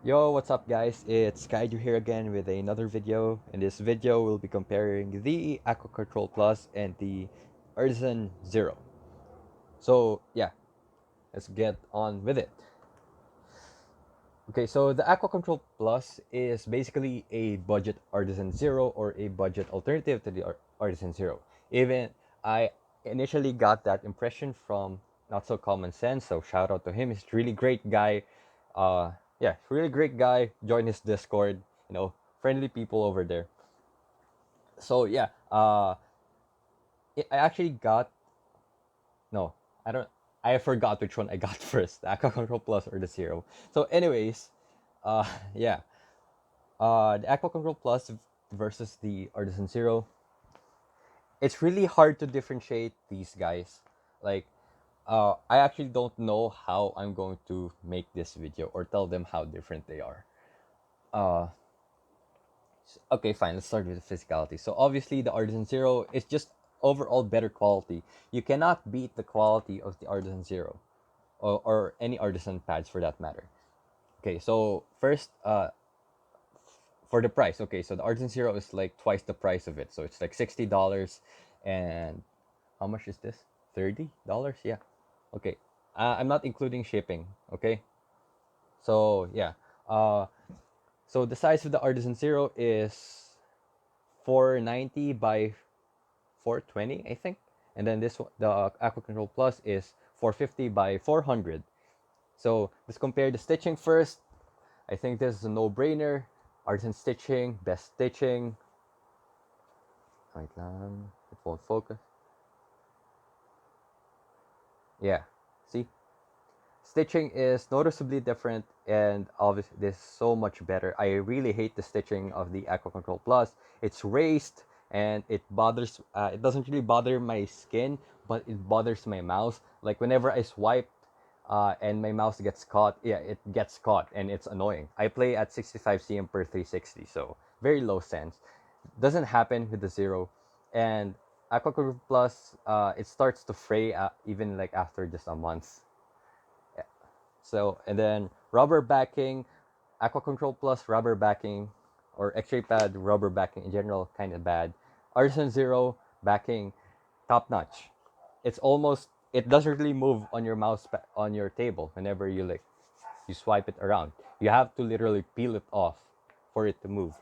Yo, what's up guys? It's Kaiju here again with another video. In this video, we'll be comparing the Aqua Control Plus and the Artisan Zero. So yeah, let's get on with it. Okay, so the Aqua Control Plus is basically a budget Artisan Zero or a budget alternative to the Artisan Zero. Even I initially got that impression from Not So Common Sense, so shout out to him. He's a really great guy. Yeah, really great guy. Join his Discord. Friendly people over there. So yeah, I actually got no, I don't. I forgot which one I got first, the Aqua Control Plus or the Zero. So, anyways, yeah, the Aqua Control Plus versus the Artisan Zero. It's really hard to differentiate these guys. Like, I actually don't know how I'm going to make this video or tell them how different they are. Uh, okay, fine. Let's start with the physicality. So obviously, the Artisan Zero is just overall better quality. You cannot beat the quality of the Artisan Zero, or any Artisan pads for that matter. Okay, so first, for the price. Okay, so the Artisan Zero is like twice the price of it. So it's like $60, and how much is this? $30? Yeah. Okay. I'm not including shipping. Okay. So yeah. Uh, so the size of the Artisan Zero is 490 by 420, I think. And then this one, the Aqua Control Plus is 450 by 400. So let's compare the stitching first. I think this is a no-brainer. Artisan stitching, best stitching. Wait lang, it won't focus. Yeah, see? Stitching is noticeably different, and obviously this is so much better. I really hate the stitching of the Aqua Control Plus. It's raised and it bothers, it doesn't really bother my skin, but it bothers my mouse. Like whenever I swipe and my mouse gets caught, yeah, it gets caught and it's annoying. I play at 65 cm per 360, so very low sense. Doesn't happen with the Zero. And Aqua Control Plus, it starts to fray even like after just a month. So, and then rubber backing, Aqua Control Plus rubber backing, or X-ray pad rubber backing in general, kind of bad. Artisan Zero backing, top notch. It's almost, it doesn't really move on your on your table whenever you swipe it around. You have to literally peel it off for it to move.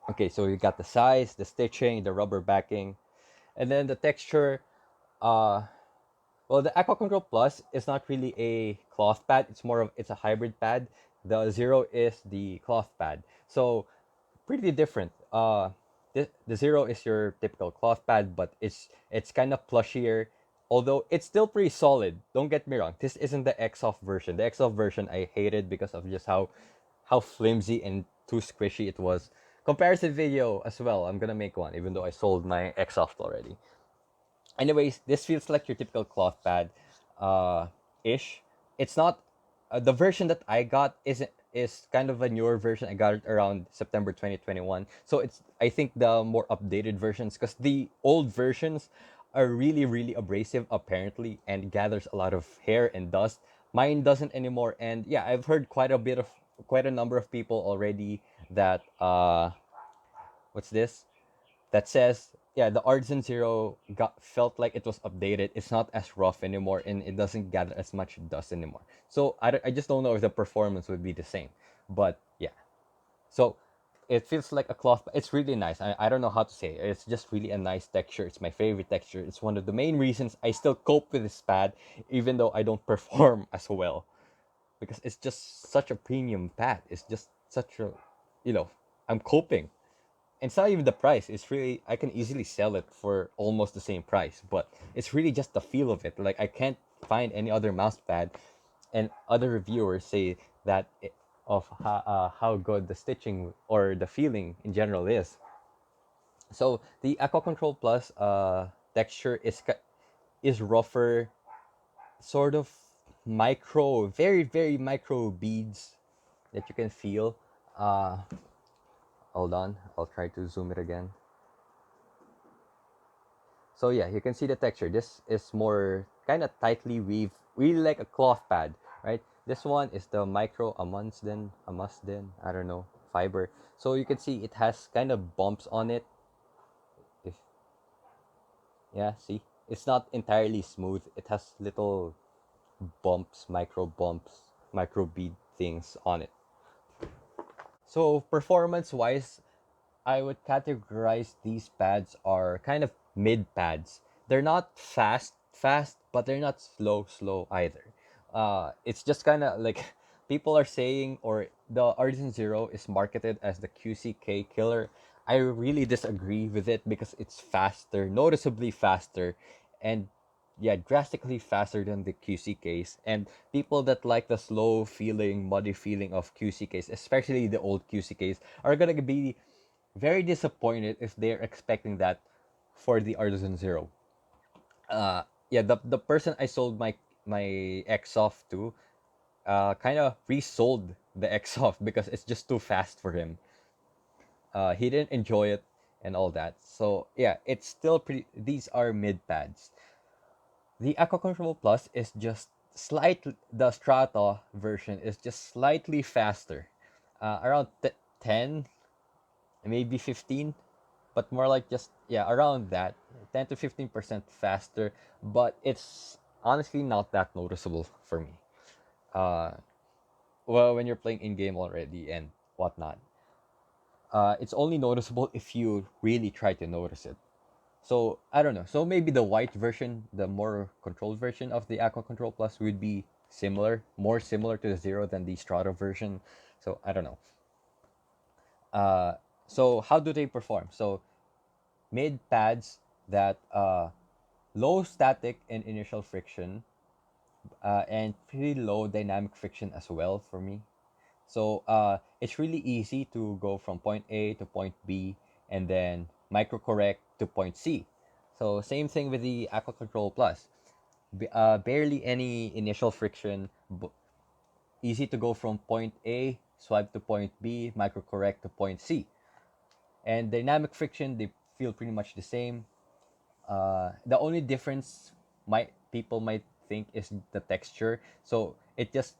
Okay, so you got the size, the stitching, the rubber backing, and then the texture. Uh, Well, the Aqua Control Plus is not really a cloth pad. It's a hybrid pad. The Zero is the cloth pad. So pretty different. The Zero is your typical cloth pad, but it's kind of plushier. Although it's still pretty solid. Don't get me wrong. This isn't the X-Soft version. The X-Soft version I hated because of just how flimsy and too squishy it was. Comparison video as well. I'm gonna make one, even though I sold my X-Soft already. Anyways, this feels like your typical cloth pad, ish. It's not the version that I got is kind of a newer version. I got it around September 2021. So it's, I think, the more updated versions, because the old versions are really abrasive apparently and gathers a lot of hair and dust. Mine doesn't anymore, and yeah, I've heard quite a number of people already that what's this that says, yeah, the Artisan Zero felt like it was updated. It's not as rough anymore, and it doesn't gather as much dust anymore. So I just don't know if the performance would be the same. But yeah, so it feels like a cloth. It's really nice. I don't know how to say it. It's just really a nice texture. It's my favorite texture. It's one of the main reasons I still cope with this pad, even though I don't perform as well, because it's just such a premium pad. It's just such a, you know, I'm coping. It's not even the price. It's really, I can easily sell it for almost the same price, but it's really just the feel of it. Like I can't find any other mouse pad, and other reviewers say that how good the stitching or the feeling in general is. So the Aqua Control Plus texture is rougher, sort of very micro beads that you can feel. Uh, Hold on, I'll try to zoom it again. So yeah, you can see the texture. This is more kind of tightly weaved, really like a cloth pad, right? This one is the micro amusden, I don't know, fiber. So you can see it has kind of bumps on it. If yeah, see, it's not entirely smooth. It has little bumps, micro bead things on it. So performance wise, I would categorize these pads are kind of mid pads. They're not fast, but they're not slow either. It's just kind of like people are saying, or the Artisan Zero is marketed as the QCK killer. I really disagree with it because it's faster, noticeably faster, and yeah, drastically faster than the QCKs. And people that like the slow feeling, muddy feeling of QCKs, especially the old QCKs, are gonna be very disappointed if they're expecting that for the Artisan Zero. Yeah, the person I sold my X-Soft to kind of resold the X-Soft because it's just too fast for him. He didn't enjoy it and all that. So yeah, it's still pretty. These are mid pads. The Aqua Control Plus is just slightly. The Strata version is just slightly faster, around 10, maybe 15, but more like just yeah around that 10 to 15% faster, but it's honestly not that noticeable for me. uh well, when you're playing in game already and whatnot, it's only noticeable if you really try to notice it. So I don't know, so maybe the white version, the more controlled version of the Aqua Control Plus would be more similar to the Zero than the Strata version. So I don't know. uh so how do they perform? So mid pads that low static and initial friction, and pretty low dynamic friction as well for me. So it's really easy to go from point A to point B and then micro correct to point C. So same thing with the Aqua Control Plus. Barely any initial friction, easy to go from point A, swipe to point B, micro correct to point C. And dynamic friction, they feel pretty much the same. The only difference people might think is the texture. So it just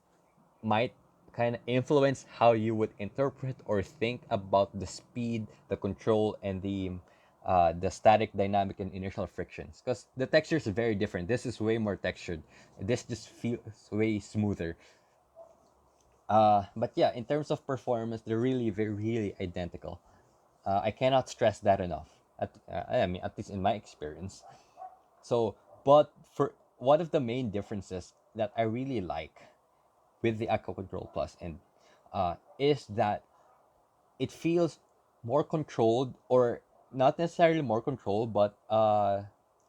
might kind of influence how you would interpret or think about the speed, the control, and the static, dynamic, and inertial frictions. Because the texture is very different. This is way more textured. This just feels way smoother. But yeah, in terms of performance, they're really, very, really identical. I cannot stress that enough. I mean, at least in my experience. So, but for one of the main differences that I really like with the Aqua Control Plus and is that it feels more controlled, or not necessarily more controlled, but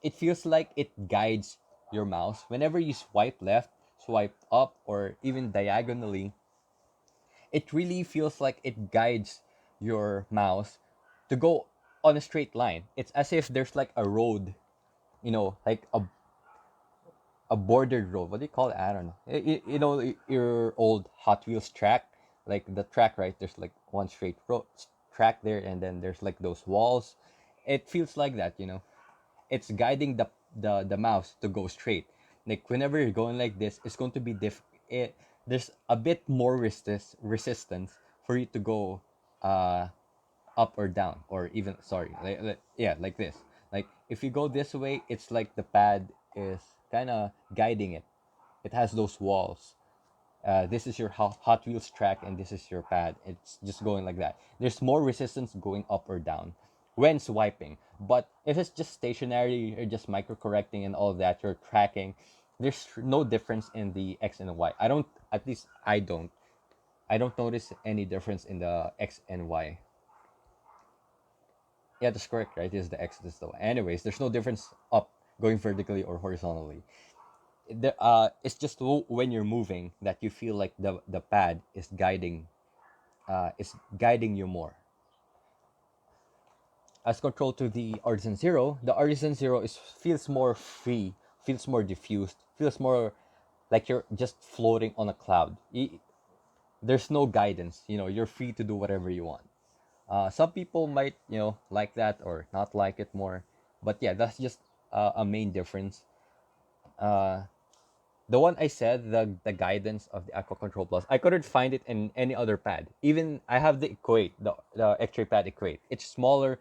it feels like it guides your mouse whenever you swipe left, swipe up, or even diagonally. It really feels like it guides your mouse to go on a straight line. It's as if there's like a road, like a bordered road. What do you call it? I don't know. Your old Hot Wheels track, like the track, right? There's like one straight road track there, and then there's like those walls. It feels like that. It's guiding the mouse to go straight. Like whenever you're going like this, it's going to be there's a bit more resistance for you to go uh up or down, or even, sorry, yeah, like this. Like if you go this way, it's like the pad is kind of guiding it. It has those walls. This is your Hot Wheels track, and this is your pad. It's just going like that. There's more resistance going up or down when swiping. But if it's just stationary, or just micro correcting and all that, you're tracking, there's no difference in the X and Y. I don't, at least I don't notice any difference in the X and Y. Yeah, that's correct, right? This is the X, this is the Y. Anyways, there's no difference up going vertically or horizontally. It's just when you're moving that you feel like the pad is guiding you more. As controlled to the Artisan Zero feels more free, feels more diffused, feels more like you're just floating on a cloud. There's no guidance. You're free to do whatever you want. Some people might like that or not like it more, but yeah, that's just a main difference. Uh, the one I said, the guidance of the Aqua Control Plus, I couldn't find it in any other pad. Even I have the Equate, the X-Ray pad Equate. It's smaller,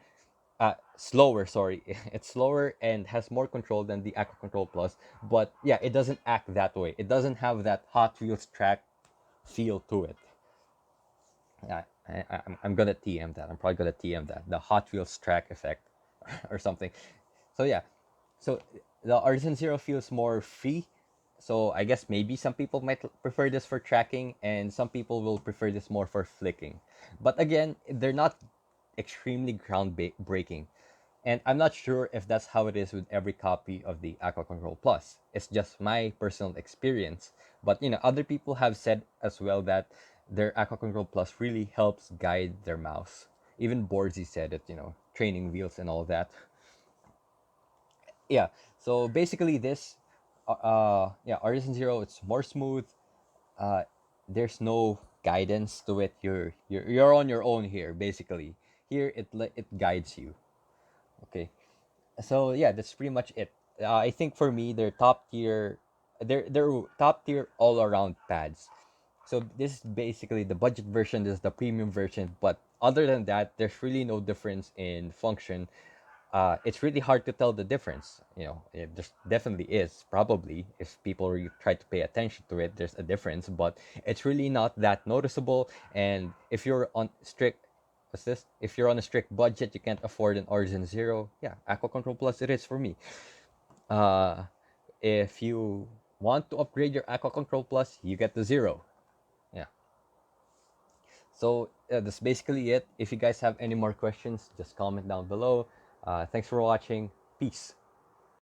slower. Sorry, it's slower and has more control than the Aqua Control Plus. But yeah, it doesn't act that way. It doesn't have that Hot Wheels track feel to it. Yeah, I'm gonna TM that. I'm probably gonna TM that, the Hot Wheels track effect, or something. So yeah, so the Artisan Zero feels more free. So I guess maybe some people might prefer this for tracking, and some people will prefer this more for flicking. But again, they're not extremely groundbreaking. And I'm not sure if that's how it is with every copy of the Aqua Control Plus. It's just my personal experience. But other people have said as well that their Aqua Control Plus really helps guide their mouse. Even Borzy said it, training wheels and all that. Yeah. So basically, this, yeah, Artisan Zero, it's more smooth. Uh, there's no guidance to it. You're on your own here. Basically, here it guides you. Okay. So yeah, that's pretty much it. I think for me, they're top tier. They're top tier all around pads. So this is basically the budget version. This is the premium version. But other than that, there's really no difference in function. It's really hard to tell the difference. It just definitely is. Probably, if people really try to pay attention to it, there's a difference. But it's really not that noticeable. And if you're on strict, what's this? If you're on a strict budget, you can't afford an Origin Zero. Yeah, Aqua Control Plus, it is for me. Uh, if you want to upgrade your Aqua Control Plus, you get the Zero. Yeah. So that's basically it. If you guys have any more questions, just comment down below. Thanks for watching. Peace.